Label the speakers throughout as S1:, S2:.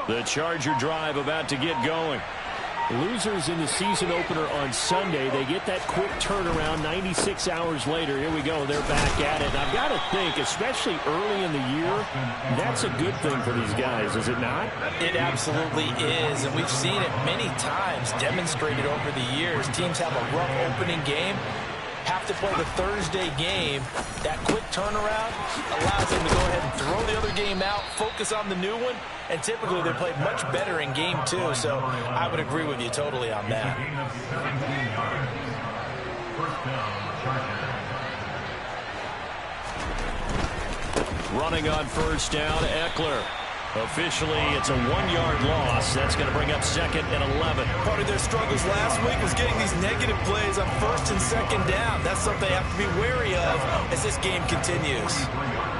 S1: The Charger drive about to get going.
S2: Losers in the season opener on Sunday, they get that quick turnaround 96 hours later. Here we go. They're back at it. And I've got to think, especially early in the year, that's a good thing for these guys, is it not?
S3: It absolutely is, and we've seen it many times demonstrated over the years. Teams have a rough opening game, have to play the Thursday game. That quick turnaround allows them to go ahead and throw the other game out, focus on the new one, and typically they play much better in game two. So I would agree with you totally on that.
S1: Running on first down, Eckler. Officially, it's a 1-yard loss. That's going to bring up 2nd and 11.
S3: Part of their struggles last week was getting these negative plays on 1st and 2nd down. That's something they have to be wary of as this game continues.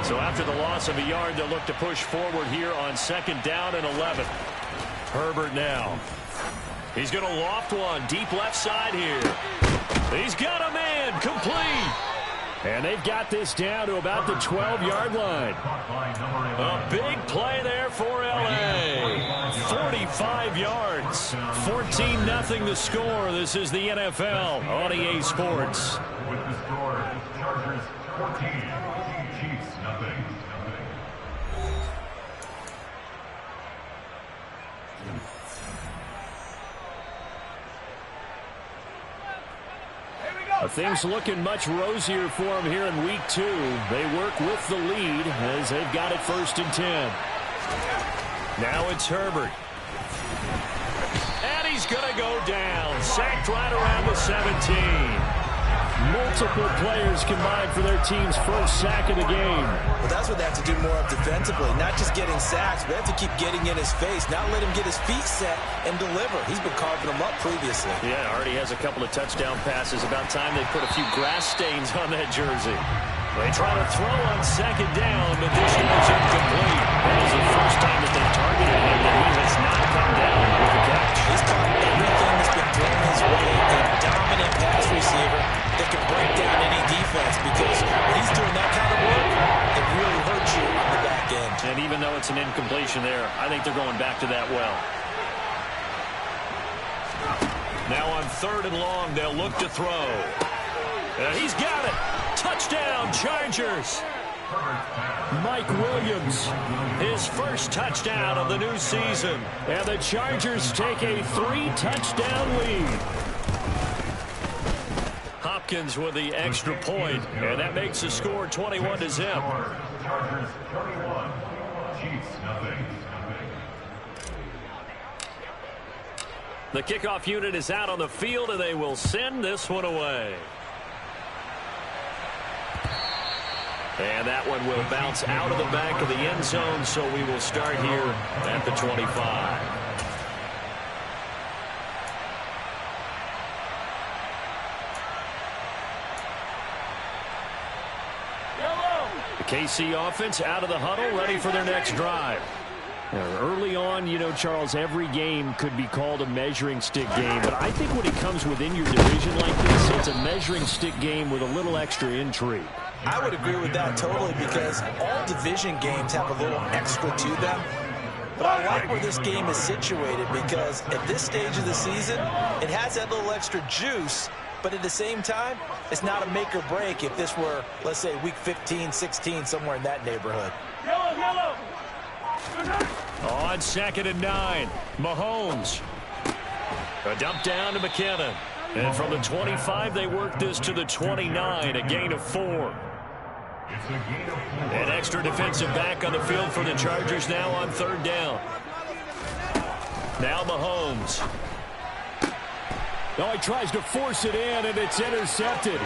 S1: So after the loss of a yard, they'll look to push forward here on 2nd down and 11. Herbert now. He's going to loft one deep left side here. He's got a man complete. And they've got this down to about the 12-yard line. A big play there for L.A. 45 yards. 14-0 the score. This is the NFL on EA Sports.
S4: With the score, Chargers 14, Chiefs nothing.
S2: Things looking much rosier for them here in week 2. They work with the lead as they've got it 1st and 10.
S1: Now it's Herbert. And he's going to go down. Sacked right around the 17.
S2: Multiple players combined for their team's first sack of the game.
S3: Well, that's what they have to do more of defensively. Not just getting sacks, but they have to keep getting in his face. Not let him get his feet set and deliver. He's been carving them up previously.
S1: Yeah, already has a couple of touchdown passes. About time they put a few grass stains on that jersey. They try to throw on 2nd down, but this one is incomplete. That is the first time that they've targeted him that he has not come down with a catch.
S3: He's caught everything that's been thrown his way. A dominant pass receiver that can break down any defense, because when he's doing that kind of work, it really hurts you on the back end.
S1: And even though it's an incompletion there, I think they're going back to that well. Now on 3rd and long, they'll look to throw. He's got it. Touchdown, Chargers.
S2: Mike Williams,
S1: his first touchdown of the new season.
S2: And the Chargers take a 3-touchdown lead.
S1: Hopkins with the extra point, and that makes the score 21-0.
S4: Chargers 31, Chiefs nothing.
S1: The kickoff unit is out on the field, and they will send this one away. And that one will bounce out of the back of the end zone, so we will start here at the 25. The KC offense out of the huddle, ready for their next drive.
S2: Early on, you know, Charles, every game could be called a measuring stick game. But I think when it comes within your division like this, it's a measuring stick game with a little extra intrigue.
S3: I would agree with that totally, because all division games have a little extra to them. But I like where this game is situated, because at this stage of the season, it has that little extra juice. But at the same time, it's not a make or break if this were, let's say, week 15, 16, somewhere in that neighborhood.
S1: On 2nd and 9, Mahomes. A dump down to McKinnon. And from the 25, they work this to the 29, a gain of 4. An extra defensive back on the field for the Chargers now on 3rd down. Now Mahomes.
S2: Oh, he tries to force it in, and it's intercepted.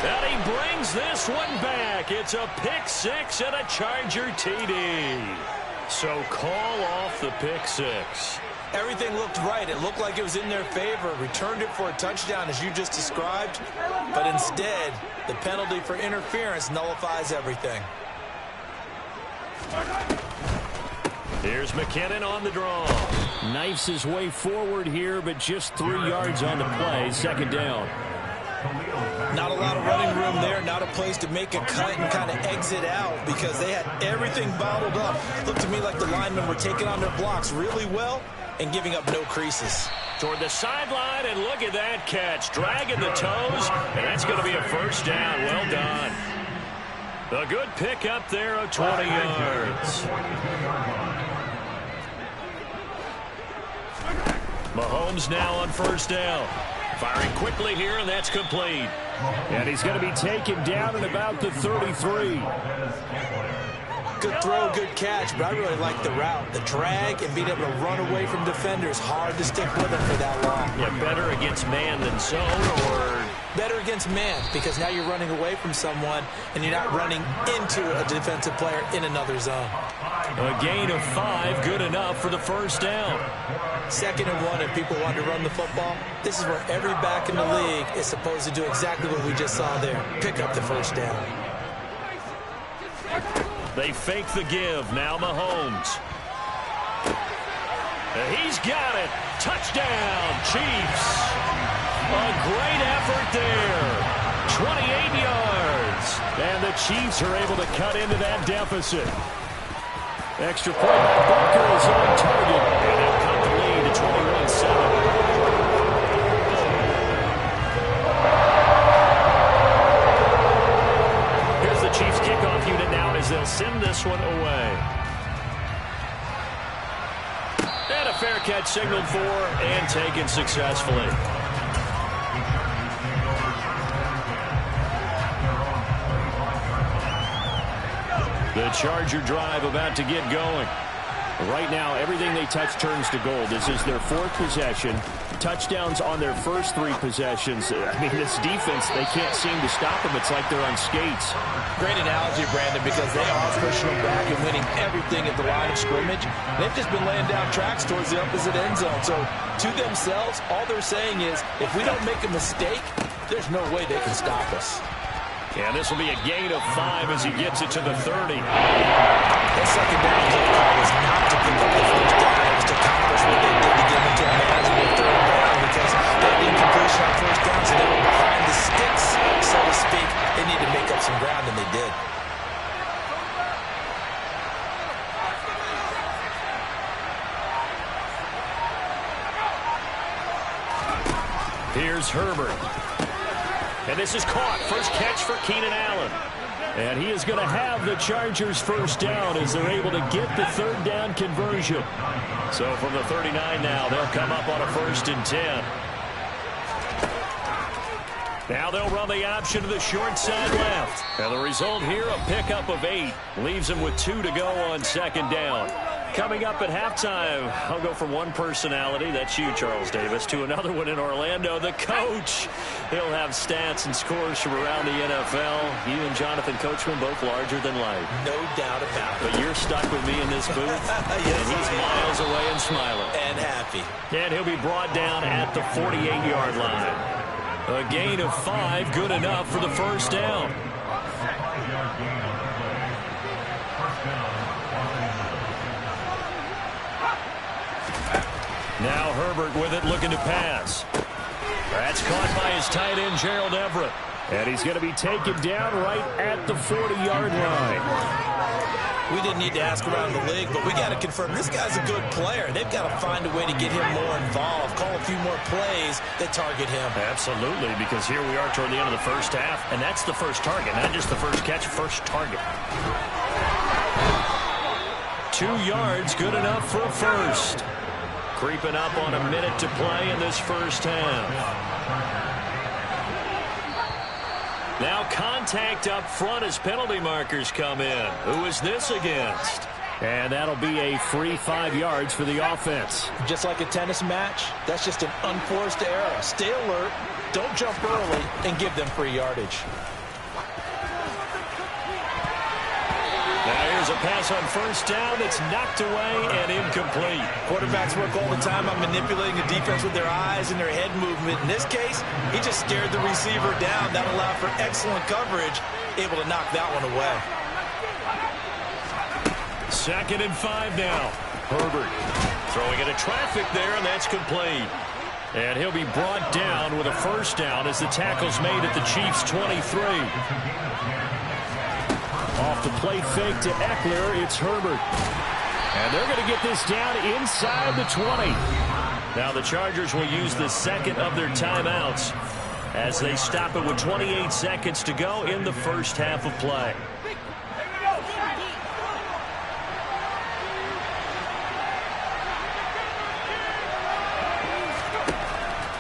S1: And he brings this one back. It's a pick 6 and a Charger TD. So call off the pick 6.
S3: Everything looked right. It looked like it was in their favor. Returned it for a touchdown, as you just described. But instead, the penalty for interference nullifies everything.
S1: Here's McKinnon on the draw.
S2: Knifes his way forward here, but just 3 yards on the play. 2nd down.
S3: Not a lot of running room there, not a place to make a cut and kind of exit out because they had everything bottled up. Looked to me like the linemen were taking on their blocks really well and giving up no creases.
S1: Toward the sideline, and look at that catch. Dragging the toes, and that's going to be a first down. Well done. A good pick up there of 20 yards. Mahomes now on first down. Firing quickly here, and that's complete.
S2: And he's going to be taken down at about the 33.
S3: Good throw, good catch, but I really like the route. The drag and being able to run away from defenders. Hard to stick with them for that long.
S1: Yeah, better against man than zone, or
S3: better against man because now you're running away from someone and you're not running into a defensive player in another zone.
S1: A gain of 5, good enough for the first down.
S3: 2nd and 1, if people want to run the football, this is where every back in the league is supposed to do exactly what we just saw there. Pick up the first down.
S1: They fake the give. Now Mahomes. He's got it. Touchdown, Chiefs. A great effort there. 28 yards.
S2: And the Chiefs are able to cut into that deficit. Extra point by Booker is on target.
S1: And they'll cut the lead to 21-7. Here's the Chiefs kickoff unit now as they'll send this one away. And a fair catch signaled for and taken successfully. The Charger drive about to get going.
S2: Right now, everything they touch turns to gold. This is their 4th possession. Touchdowns on their first 3 possessions. I mean, this defense, they can't seem to stop them. It's like they're on skates.
S3: Great analogy, Brandon, because they are pushing them back and winning everything at the line of scrimmage. They've just been laying down tracks towards the opposite end zone. So, to themselves, all they're saying is, if we don't make a mistake, there's no way they can stop us.
S1: And this will be a gain of 5 as he gets it to the 30.
S3: That second down call was not to pick up the first down. It was to accomplish what they did to get into a manageable 3rd down because they had incompletion on first down, so they were behind the sticks, so to speak. They need to make up some ground, and they did.
S1: Here's Herbert. And this is caught. First catch for Keenan Allen.
S2: And he is going to have the Chargers first down as they're able to get the 3rd down conversion.
S1: So from the 39 now, they'll come up on a 1st and 10. Now they'll run the option to the short side left. And the result here, a pickup of 8. Leaves them with 2 to go on 2nd down. Coming up at halftime, I'll go from one personality, that's you, Charles Davis, to another one in Orlando, the coach. He'll have stats and scores from around the NFL. You and Jonathan Coachman, both larger than life.
S3: No doubt about it.
S1: But you're stuck with me in this booth,
S3: yes,
S1: and he's miles away and smiling.
S3: And happy.
S1: And he'll be brought down at the 48-yard line. A gain of 5, good enough for the first down. Now Herbert with it, looking to pass. That's caught by his tight end, Gerald Everett.
S2: And he's going to be taken down right at the 40-yard line.
S3: We didn't need to ask around the league, but we got to confirm this guy's a good player. They've got to find a way to get him more involved, call a few more plays that target him.
S1: Absolutely, because here we are toward the end of the first half, and that's the first target, not just the first catch, first target. 2 yards, good enough for a first. Creeping up on a minute to play in this first half. Now contact up front as penalty markers come in. Who is this against?
S2: And that'll be a free 5 yards for the offense.
S3: Just like a tennis match, that's just an unforced error. Stay alert, don't jump early, and give them free yardage.
S1: Now here's a pass on first down that's knocked away and incomplete.
S3: Quarterbacks work all the time on manipulating the defense with their eyes and their head movement. In this case, he just stared the receiver down. That allowed for excellent coverage, able to knock that one away.
S1: 2nd and 5 now. Herbert throwing into traffic there, and that's complete. And he'll be brought down with a first down as the tackle's made at the Chiefs' 23.
S2: Off the play fake to Eckler, it's Herbert.
S1: And they're going to get this down inside the 20. Now the Chargers will use the second of their timeouts as they stop it with 28 seconds to go in the first half of play.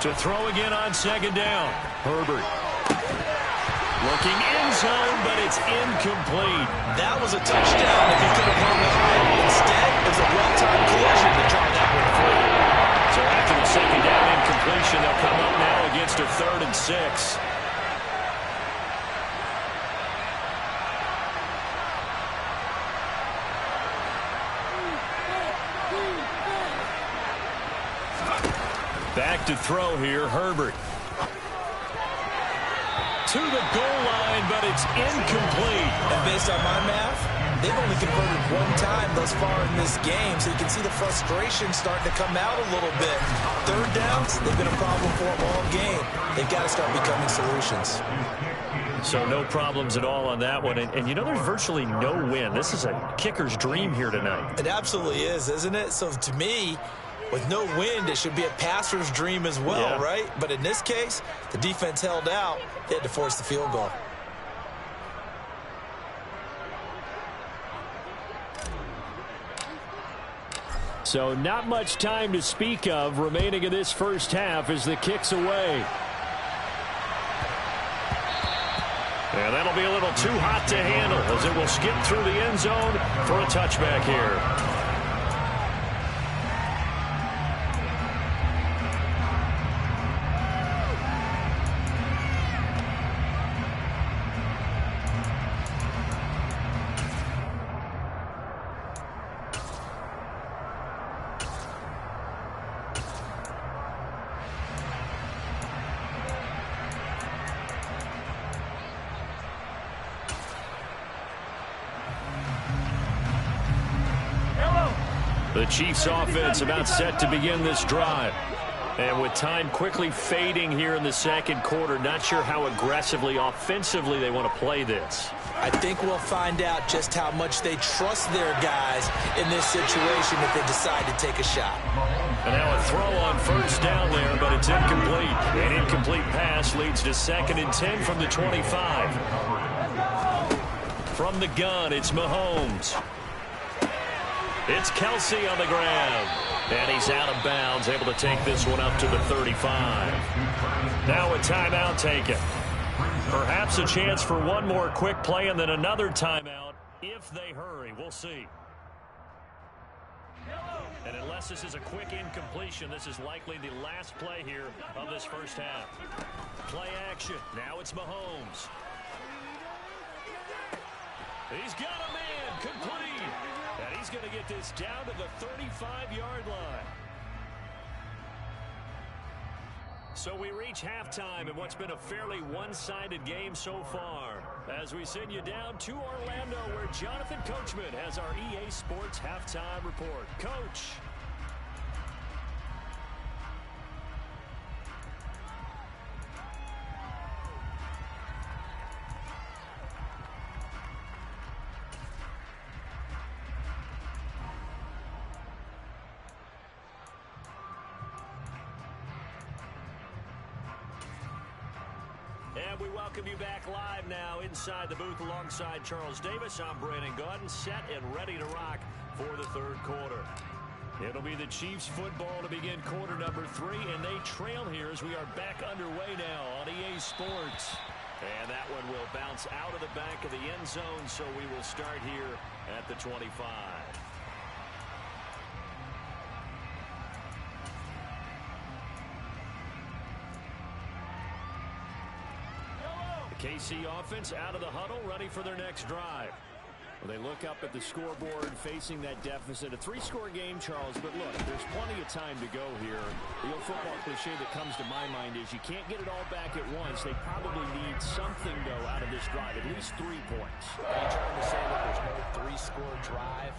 S1: To throw again on second down. Herbert. Looking end zone, but it's incomplete.
S3: That was a touchdown if he could have hung on. Instead, it was a well-timed collision to draw that one free.
S1: So after the second down incompletion, they'll come up now against a 3rd and 6. Back to throw here, Herbert. To the goal line, but it's incomplete.
S3: And based on my math, they've only converted one time thus far in this game, so you can see the frustration starting to come out a little bit. 3rd downs, they've been a problem for them all game. They've got to start becoming solutions.
S1: So no problems at all on that one. And you know, there's virtually no win. This is a kicker's dream here tonight.
S3: It absolutely is, isn't it? So to me, with no wind, it should be a passer's dream as well, right? But in this case, the defense held out. They had to force the field goal.
S2: So not much time to speak of remaining in this first half as the kick's away.
S1: And that'll be a little too hot to handle as it will skip through the end zone for a touchback here. The Chiefs offense about set to begin this drive. And with time quickly fading here in the second quarter, not sure how aggressively, offensively they want to play this.
S3: I think we'll find out just how much they trust their guys in this situation if they decide to take a shot.
S1: And now a throw on first down there, but it's incomplete. An incomplete pass leads to 2nd and 10 from the 25. From the gun, it's Mahomes. It's Kelsey on the grab. And he's out of bounds, able to take this one up to the 35. Now a timeout taken. Perhaps a chance for one more quick play and then another timeout if they hurry. We'll see. And unless this is a quick incompletion, this is likely the last play here of this first half. Play action. Now it's Mahomes. He's got a man complete. And he's going to get this down to the 35-yard line. So we reach halftime in what's been a fairly one-sided game so far. As we send you down to Orlando, where Jonathan Coachman has our EA Sports halftime report. Coach. And we welcome you back live now inside the booth alongside Charles Davis. I'm Brandon Gaudin, set and ready to rock for the third quarter. It'll be the Chiefs football to begin quarter number 3, and they trail here as we are back underway now on EA Sports. And that one will bounce out of the back of the end zone, so we will start here at the 25. KC offense out of the huddle, ready for their next drive. Well, they look up at the scoreboard facing that deficit. A 3-score game, Charles, but look, there's plenty of time to go here. The old football cliche that comes to my mind is you can't get it all back at once. They probably need something, though, out of this drive, at least 3 points.
S3: Are you trying to say that there's no 3-score drive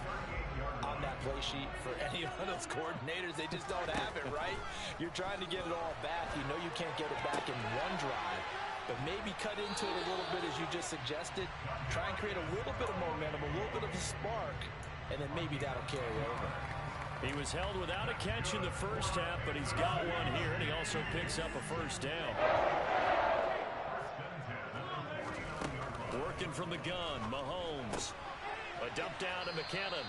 S3: on that play sheet for any of those coordinators. They just don't have it, right? You're trying to get it all back. You know you can't get it back in one drive. But maybe cut into it a little bit as you just suggested. Try and create a little bit of momentum, a little bit of a spark, and then maybe that'll carry over.
S2: He was held without a catch in the first half, but he's got one here, and he also picks up a first down. Working from the gun, Mahomes. A dump down to McKinnon.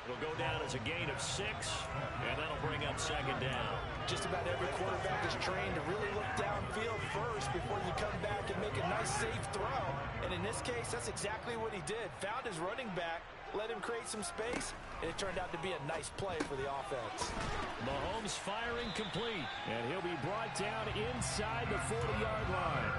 S2: It'll go down as a gain of 6, and that'll bring up second down.
S3: Just about every quarterback is trained to really look downfield first before you come back and make a nice, safe throw. And in this case, that's exactly what he did. Found his running back, let him create some space, and it turned out to be a nice play for the offense.
S2: Mahomes firing complete, and he'll be brought down inside the 40-yard line.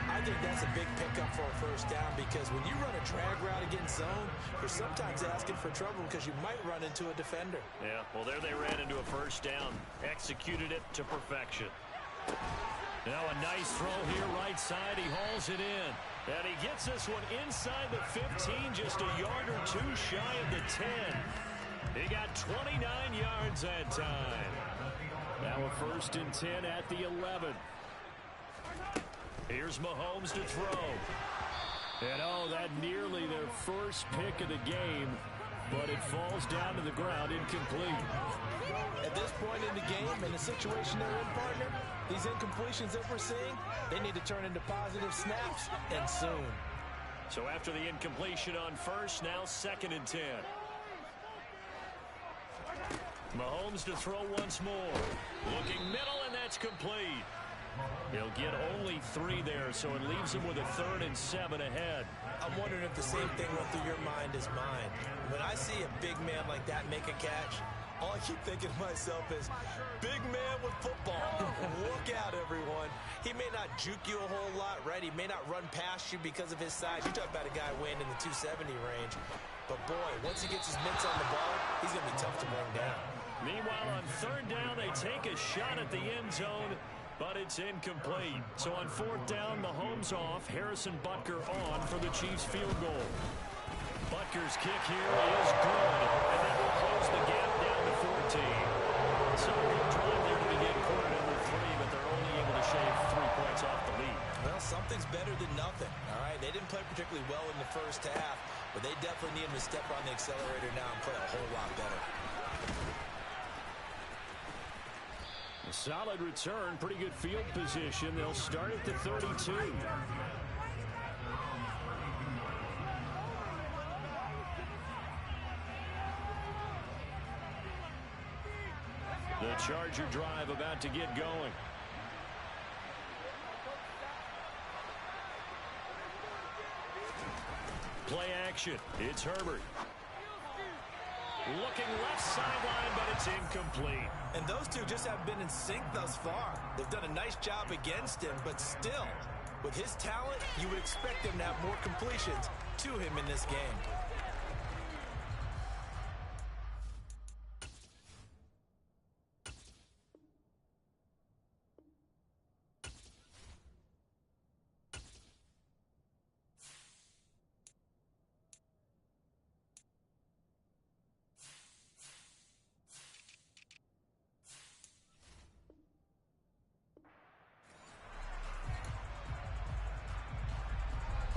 S3: I think that's a big pickup for a first down because when you run a drag route against zone, you're sometimes asking for trouble because you might run into a defender.
S2: Yeah, well, there they ran into a first down. Executed it to perfection. Now a nice throw here right side. He hauls it in. And he gets this one inside the 15, just a yard or two shy of the 10. He got 29 yards that time. Now a 1st and 10 at the 11. Here's Mahomes to throw. And oh, that nearly their first pick of the game, but it falls down to the ground incomplete.
S3: At this point in the game, in the situation they're in, partner, these incompletions that we're seeing, they need to turn into positive snaps, and soon.
S2: So after the incompletion on first, now 2nd and 10. Mahomes to throw once more. Looking middle, and that's complete. He'll get only 3 there, so it leaves him with a 3rd and 7 ahead.
S3: I'm wondering if the same thing went through your mind as mine. When I see a big man like that make a catch, all I keep thinking to myself is, big man with football. Look out, everyone. He may not juke you a whole lot, right? He may not run past you because of his size. You talk about a guy weighing in the 270 range. But, boy, once he gets his mitts on the ball, he's going to be tough to bring down.
S2: Meanwhile, on 3rd down, they take a shot at the end zone, but it's incomplete. So on 4th down, Mahomes off, Harrison Butker on for the Chiefs field goal. Butker's kick here is good, and that will close the gap down to 14. So a good drive there to begin quarter number 3, but they're only able to shave 3 points off the lead.
S3: Well, something's better than nothing, all right? They didn't play particularly well in the first half, but they definitely need him to step on the accelerator now and play a whole lot better.
S2: A solid return, pretty good field position. They'll start at the 32. The Charger drive about to get going. Play action. It's Herbert. Looking left sideline, but it's incomplete.
S3: And those two just haven't been in sync thus far. They've done a nice job against him, but still, with his talent, you would expect him to have more completions to him in this game.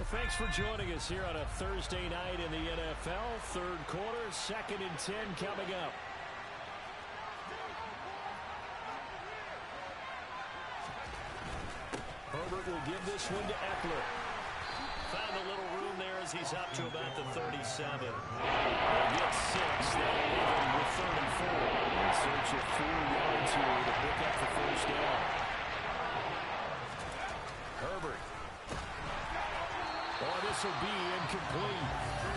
S2: Thanks for joining us here on a Thursday night in the NFL. 3rd quarter, 2nd and 10 coming up. Herbert will give this one to Eckler. Found a little room there as he's up to about the 37. They'll get 6. That'll leave him with 3rd and 4. In search of 4 yards here to pick up the first down. Herbert. Oh, this will be incomplete.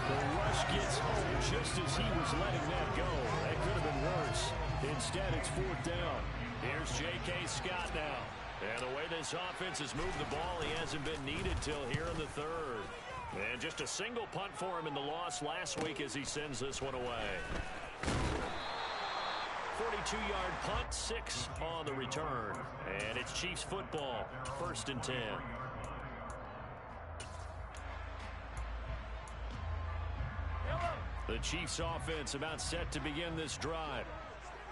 S2: The rush gets home just as he was letting that go. That could have been worse. Instead, it's 4th down. Here's J.K. Scott now. And the way this offense has moved the ball, he hasn't been needed till here in the 3rd. And just a single punt for him in the loss last week as he sends this one away. 42-yard punt, 6 on the return. And it's Chiefs football, 1st and 10.
S1: The Chiefs offense about set to begin this drive.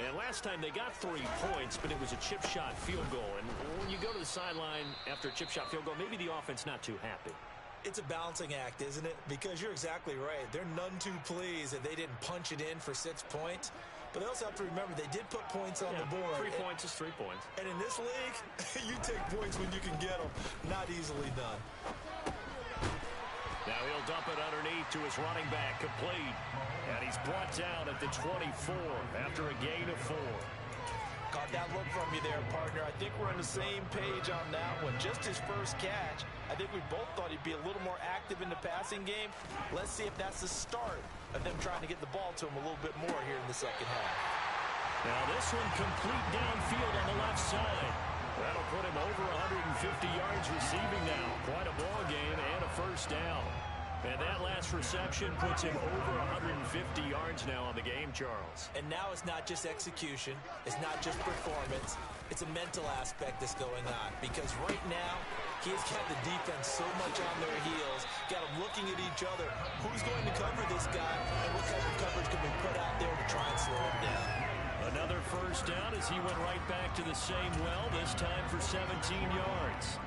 S1: And last time they got 3 points, but it was a chip shot field goal. And when you go to the sideline after a chip shot field goal, maybe the offense not too happy.
S3: It's a balancing act, isn't it? Because you're exactly right. They're none too pleased that they didn't punch it in for 6 points. But they also have to remember they did put points on the board.
S1: 3 points is 3 points.
S3: And in this league, you take points when you can get them. Not easily done.
S1: Now he'll dump it underneath to his running back, complete. And he's brought down at the 24 after a gain of 4.
S3: Caught that look from you there, partner. I think we're on the same page on that one. Just his first catch. I think we both thought he'd be a little more active in the passing game. Let's see if that's the start of them trying to get the ball to him a little bit more here in the second half.
S1: Now this one complete downfield on the left side. That'll put him over 150 yards receiving now. Quite a ball game and a first down. And that last reception puts him over 150 yards now on the game, Charles.
S3: And now it's not just execution. It's not just performance. It's a mental aspect that's going on. Because right now, he's got the defense so much on their heels, got them looking at each other. Who's going to cover this guy, and what type of coverage can we put out there to try and slow him down?
S1: Another first down as he went right back to the same well, this time for 17 yards.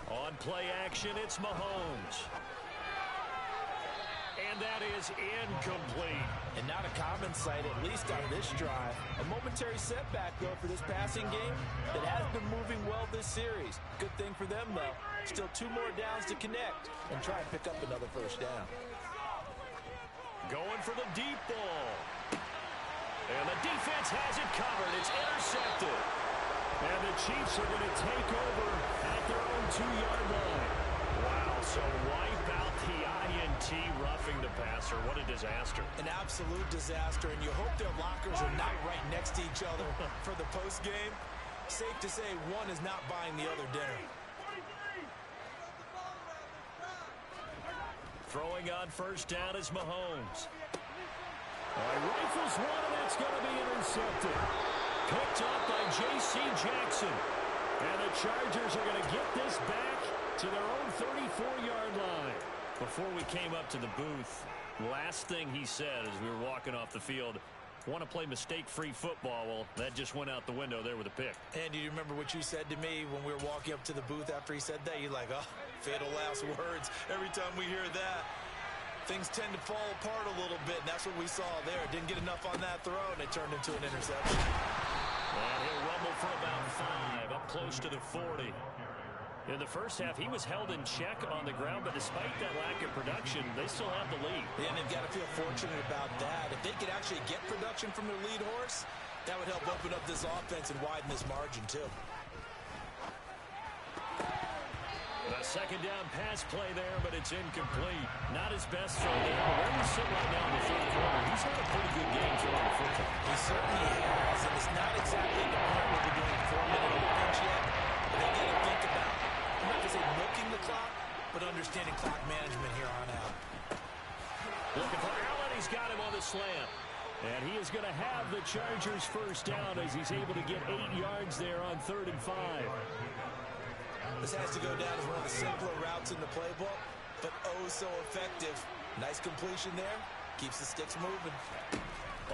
S1: On play action, it's Mahomes. And that is incomplete.
S3: And not a common sight, at least on this drive. A momentary setback, though, for this passing game that has been moving well this series. Good thing for them, though. Still 2 more downs to connect and try and pick up another first down.
S1: Going for the deep ball. And the defense has it covered. It's intercepted. And the Chiefs are going to take over at their own 2-yard line. Wow, so wipe out the INT roughing the passer. What a disaster.
S3: An absolute disaster, and you hope their lockers are not right next to each other for the postgame. Safe to say one is not buying the other dinner.
S1: Throwing on first down is Mahomes. Rifles one, and that's going to be intercepted. Picked up by J.C. Jackson. And the Chargers are going to get this back to their own 34-yard line. Before we came up to the booth, last thing he said as we were walking off the field, want to play mistake-free football. Well, that just went out the window there with a pick.
S3: And do you remember what you said to me when we were walking up to the booth after he said that? You're like, oh, fatal last words. Every time we hear that, things tend to fall apart a little bit, and that's what we saw there. Didn't get enough on that throw, and it turned into an interception.
S1: And he'll rumble for about 5, up close to the 40. In the first half, he was held in check on the ground, but despite that lack of production, they still have the lead.
S3: Yeah, and they've got to feel fortunate about that. If they could actually get production from their lead horse, that would help open up this offense and widen this margin, too.
S1: A second down pass play there, but it's incomplete. Not his best throw there. Where he's sitting right now in the third quarter, he's had a pretty good game throwing the football.
S3: He certainly has, and it's not exactly the point where they're doing 4-minute offense yet. They got to think about, I'm not going to say milking the clock, but understanding clock management here on out.
S1: Looking for Allen. He's got him on the slant. And he is going to have the Chargers first down as he's able to get 8 yards there on 3rd and 5.
S3: This has to go down as one of the simpler routes in the playbook, but oh so effective. Nice completion there. Keeps the sticks moving.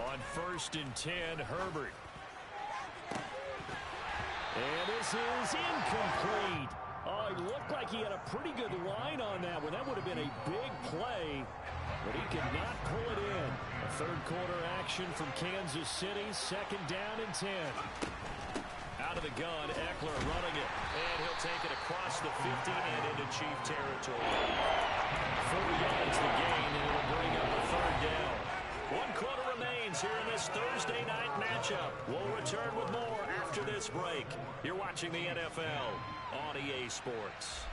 S1: On 1st and 10, Herbert. And this is incomplete. Oh, he looked like he had a pretty good line on that one. That would have been a big play, but he could not pull it in. A third quarter action from Kansas City. 2nd down and 10. Out of the gun, Eckler running it. And he'll take it across the 50 and into Chief territory. 4 yards the gain, and it'll bring up a 3rd down. 1 quarter remains here in this Thursday night matchup. We'll return with more after this break. You're watching the NFL on EA Sports.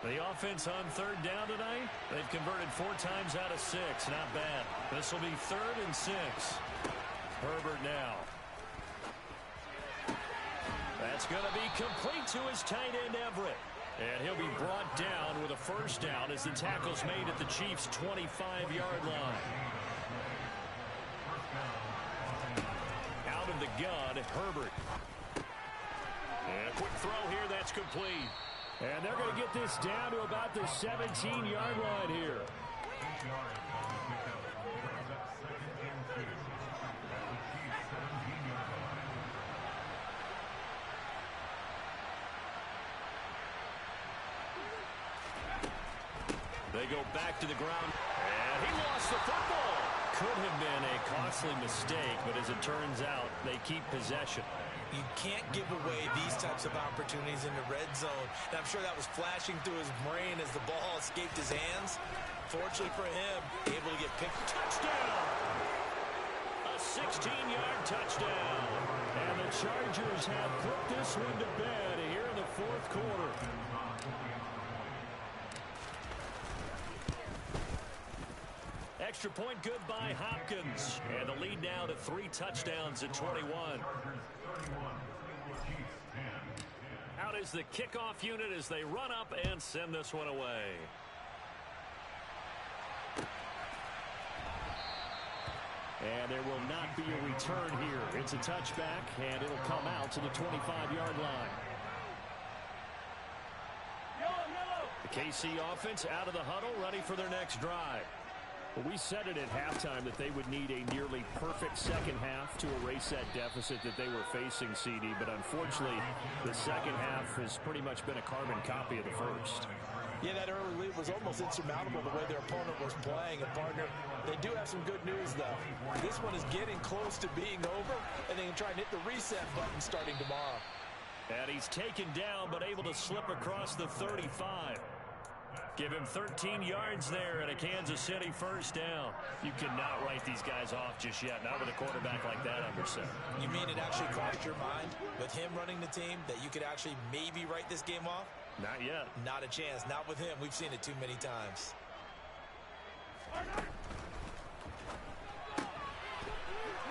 S1: The offense on 3rd down tonight, they've converted 4 times out of 6. Not bad. This will be 3rd and 6. Herbert now. That's going to be complete to his tight end, Everett. And he'll be brought down with a first down as the tackle's made at the Chiefs' 25-yard line. the gun, Herbert. And a quick throw here, that's complete.
S2: And they're going to get this down to about the 17-yard line here.
S4: 8 yards on the pickup. Brings up 2nd and 2. At the Chiefs' 17-yard line.
S1: They go back to the ground, and he lost the football. Could have been a costly mistake, but as it turns out, they keep possession.
S3: You can't give away these types of opportunities in the red zone. And I'm sure that was flashing through his brain as the ball escaped his hands. Fortunately for him, able to get picked.
S1: Touchdown! A 16-yard touchdown.
S2: And the Chargers have put this one to bed here in the fourth quarter.
S1: Extra point good by Hopkins. And the lead now to 3 touchdowns at 21. Out is the kickoff unit as they run up and send this one away.
S2: And there will not be a return here. It's a touchback, and it'll come out to the 25-yard line.
S1: The KC offense out of the huddle, ready for their next drive.
S2: Well, we said it at halftime that they would need a nearly perfect second half to erase that deficit that they were facing, CD. But unfortunately, the second half has pretty much been a carbon copy of the first.
S3: Yeah, that early lead was almost insurmountable the way their opponent was playing. And, partner, they do have some good news, though. This one is getting close to being over, and they can try and hit the reset button starting tomorrow.
S1: And he's taken down, but able to slip across the 35. Give him 13 yards there and a Kansas City first down. You cannot write these guys off just yet, not with a quarterback like that under center.
S3: You mean it actually crossed your mind with him running the team that you could actually maybe write this game off?
S1: Not yet.
S3: Not a chance. Not with him. We've seen it too many times.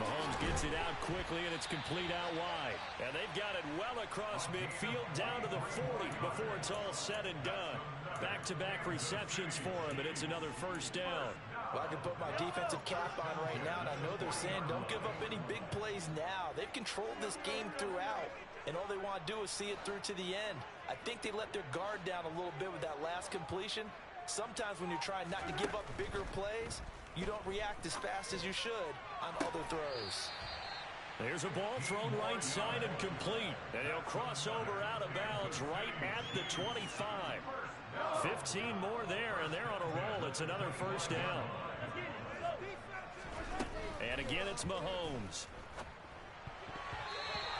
S1: Mahomes gets it out quickly, and it's complete out wide. And they've got it well across midfield, down to the 40 before it's all said and done. Back-to-back receptions for him, and it's another first down.
S3: Well, I can put my defensive cap on right now, and I know they're saying don't give up any big plays now. They've controlled this game throughout, and all they want to do is see it through to the end. I think they let their guard down a little bit with that last completion. Sometimes when you're trying not to give up bigger plays, you don't react as fast as you should on other throws.
S1: There's a ball thrown right side and complete. And he'll cross over out of bounds right at the 25. 15 more there, and they're on a roll. It's another first down. And again, it's Mahomes.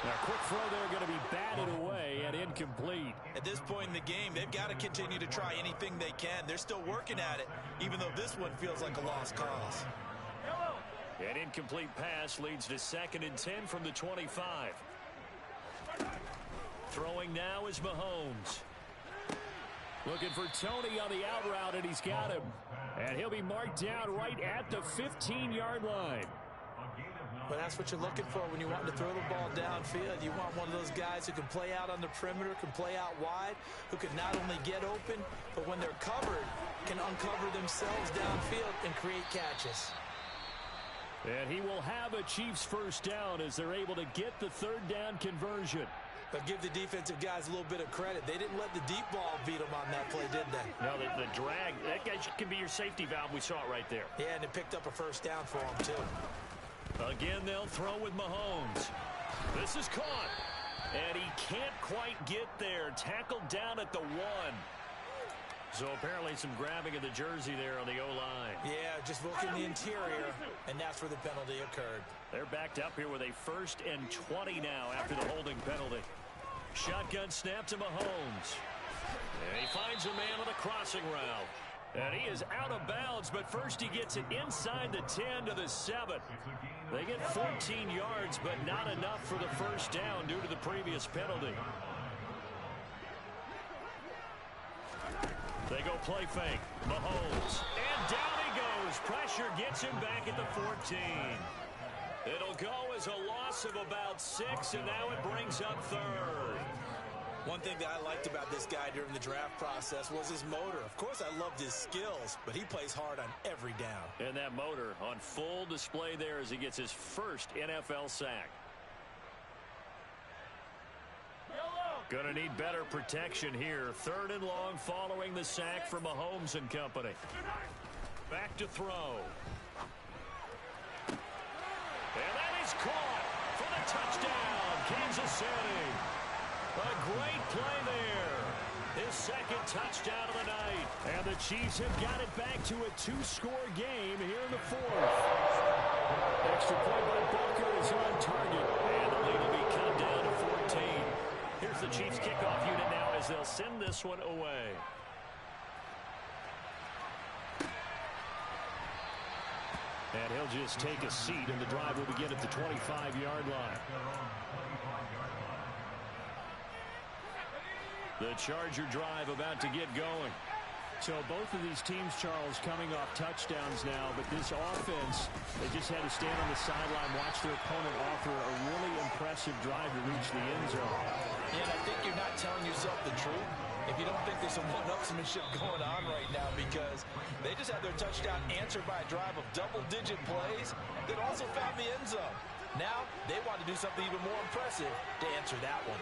S2: Now, quick throw there going to be batted away and incomplete.
S3: At this point in the game, they've got to continue to try anything they can. They're still working at it, even though this one feels like a lost cause.
S1: An incomplete pass leads to 2nd and 10 from the 25. Throwing now is Mahomes. Looking for Tony on the out route, and he's got him. And he'll be marked down right at the 15-yard line.
S3: But that's what you're looking for when you want to throw the ball downfield. You want one of those guys who can play out on the perimeter, can play out wide, who can not only get open, but when they're covered, can uncover themselves downfield and create catches.
S2: And he will have a Chiefs first down as they're able to get the 3rd down conversion.
S3: But give the defensive guys a little bit of credit. They didn't let the deep ball beat them on that play, did they?
S1: No, the drag, that guy can be your safety valve. We saw it right there.
S3: Yeah, and it picked up a first down for them, too.
S1: Again, they'll throw with Mahomes. This is caught. And he can't quite get there. Tackled down at the 1. So apparently some grabbing of the jersey there on the O-line.
S3: Yeah, just looking the interior, and that's where the penalty occurred.
S1: They're backed up here with a 1st and 20 now after the holding penalty. Shotgun snap to Mahomes. And he finds a man on the crossing route. And he is out of bounds, but first he gets it inside the 10 to the 7. They get 14 yards, but not enough for the first down due to the previous penalty. They go play fake. Mahomes. And down he goes. Pressure gets him back at the 14. It'll go as a loss of about 6, and now it brings up 3rd.
S3: One thing that I liked about this guy during the draft process was his motor. Of course, I loved his skills, but he plays hard on every down.
S1: And that motor on full display there as he gets his first NFL sack. Going to need better protection here. 3rd and long following the sack from Mahomes and company. Back to throw. And that is caught for the touchdown, Kansas City. A great play there. His 2nd touchdown of the night.
S2: And the Chiefs have got it back to a 2-score game here in the 4th. Extra point by Booker is on target.
S1: And the lead will be cut down to 14. Here's the Chiefs kickoff unit now as they'll send this one away.
S2: And he'll just take a seat, and the drive will begin at the 25-yard line.
S1: The Charger drive about to get going.
S2: So both of these teams, Charles, coming off touchdowns now, but this offense, they just had to stand on the sideline, watch their opponent offer a really impressive drive to reach the end zone.
S3: Yeah, and I think you're not telling yourself the truth if you don't think there's some one-upsmanship going on right now, because they just had their touchdown answered by a drive of double-digit plays that also found the end zone. Now they want to do something even more impressive to answer that one.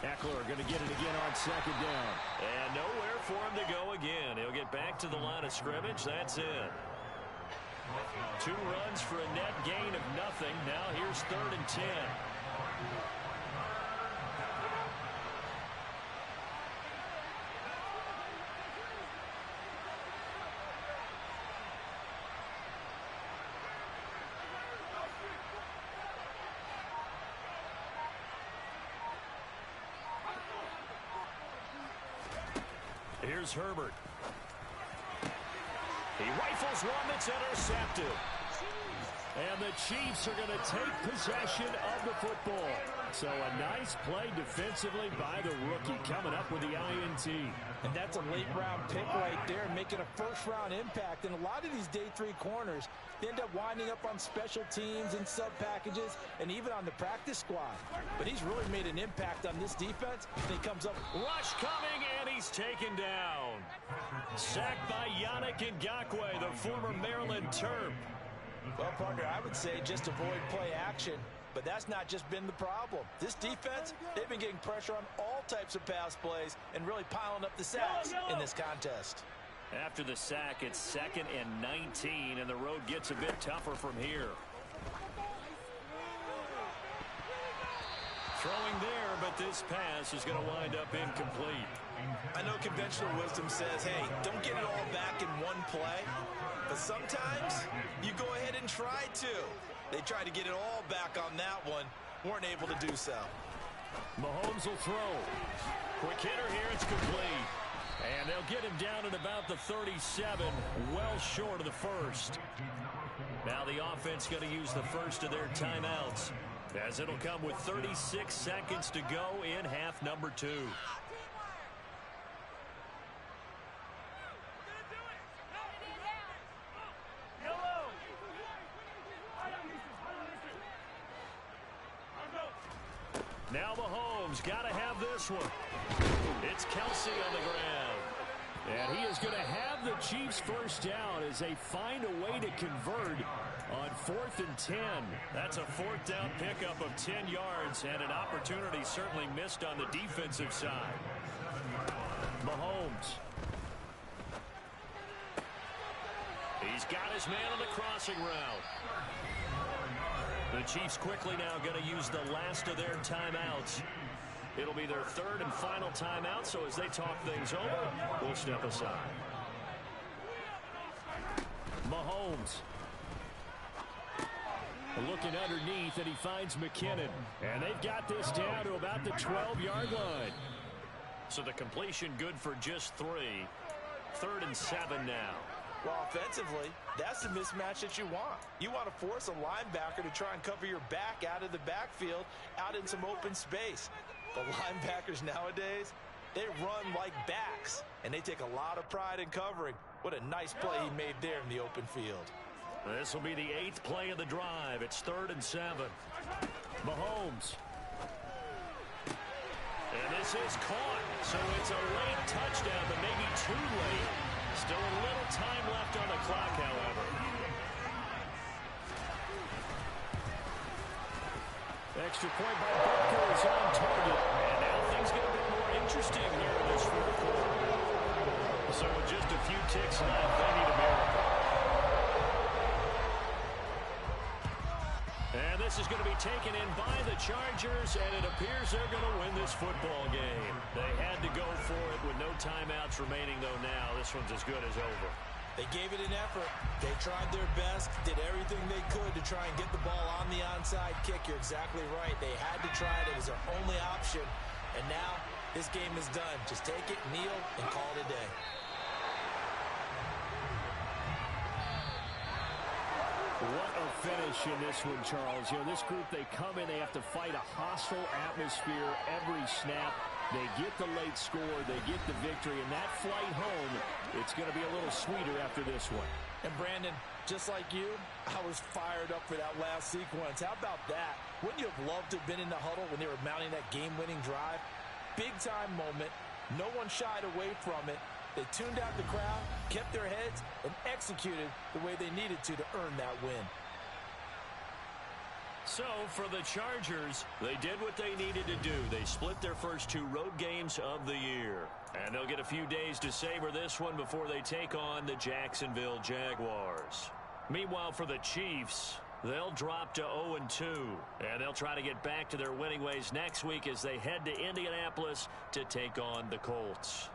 S2: Eckler going to get it again on 2nd down.
S1: And nowhere for him to go again. He'll get back to the line of scrimmage. That's it. 2 runs for a net gain of nothing. Now here's 3rd and 10. Here's Herbert. He rifles one that's intercepted.
S2: And the Chiefs are going to take possession of the football. So a nice play defensively by the rookie, coming up with the INT.
S3: And that's a late-round pick right there, making a first-round impact. And a lot of these day 3 corners, they end up winding up on special teams and sub-packages and even on the practice squad. But he's really made an impact on this defense. And he comes up.
S1: Rush coming, and he's taken down. Sacked by Yannick Ngakoue, the former Maryland Terp.
S3: Well, partner, I would say just avoid play action, but that's not just been the problem. This defense, they've been getting pressure on all types of pass plays and really piling up the sacks in this contest.
S1: After the sack, it's 2nd and 19, and the road gets a bit tougher from here. Throwing there, but this pass is going to wind up incomplete.
S3: I know conventional wisdom says, hey, don't get it all back in one play. But sometimes you go ahead and try to. They tried to get it all back on that one. Weren't able to do so.
S2: Mahomes will throw.
S1: Quick hitter here. It's complete. And they'll get him down at about the 37, well short of the 1st. Now the offense going to use the first of their timeouts, as it'll come with 36 seconds to go in half number 2. Now Mahomes got to have this one. It's Kelsey on the ground.
S2: And he is going to have the Chiefs first down as they find a way to convert on 4th and 10.
S1: That's a 4th down pickup of 10 yards and an opportunity certainly missed on the defensive side.
S2: Mahomes.
S1: He's got his man on the crossing route. The Chiefs quickly now going to use the last of their timeouts. It'll be their 3rd and final timeout, so as they talk things over, we'll step aside.
S2: Mahomes. Looking underneath, and he finds McKinnon. And they've got this down to about the 12-yard line.
S1: So the completion good for just 3. 3rd and 7 now.
S3: Well, offensively, that's the mismatch that you want. You want to force a linebacker to try and cover your back out of the backfield, out in some open space. The linebackers nowadays, they run like backs, and they take a lot of pride in covering. What a nice play he made there in the open field.
S1: This will be the 8th play of the drive. It's 3rd and 7.
S2: Mahomes.
S1: And this is caught, so it's a late touchdown, but maybe too late. Still a little time left on the clock, however.
S2: extra point by Butker is on target.
S1: And now things get a bit more interesting here in this fourth quarter. So with just a few ticks left, they need a miracle. And this is going to be taken in by the Chargers, and it appears they're going to win this football game. They had to go for it with no timeouts remaining, though now this one's as good as over.
S3: They gave it an effort. They tried their best, did everything they could to try and get the ball on the onside kick. You're exactly right. They had to try it. It was their only option. And now this game is done. Just take it, kneel, and call it a day.
S2: What a finish in this one, Charles. You know, this group, they come in, they have to fight a hostile atmosphere every snap. They get the late score, they get the victory, and that flight home, it's going to be a little sweeter after this one.
S3: And Brandon, just like you, I was fired up for that last sequence. How about that? Wouldn't you have loved to have been in the huddle when they were mounting that game-winning drive? Big-time moment. No one shied away from it. They tuned out the crowd, kept their heads, and executed the way they needed to earn that win.
S1: So, for the Chargers, they did what they needed to do. They split their first 2 road games of the year. And they'll get a few days to savor this one before they take on the Jacksonville Jaguars. Meanwhile, for the Chiefs, they'll drop to 0-2. And they'll try to get back to their winning ways next week as they head to Indianapolis to take on the Colts.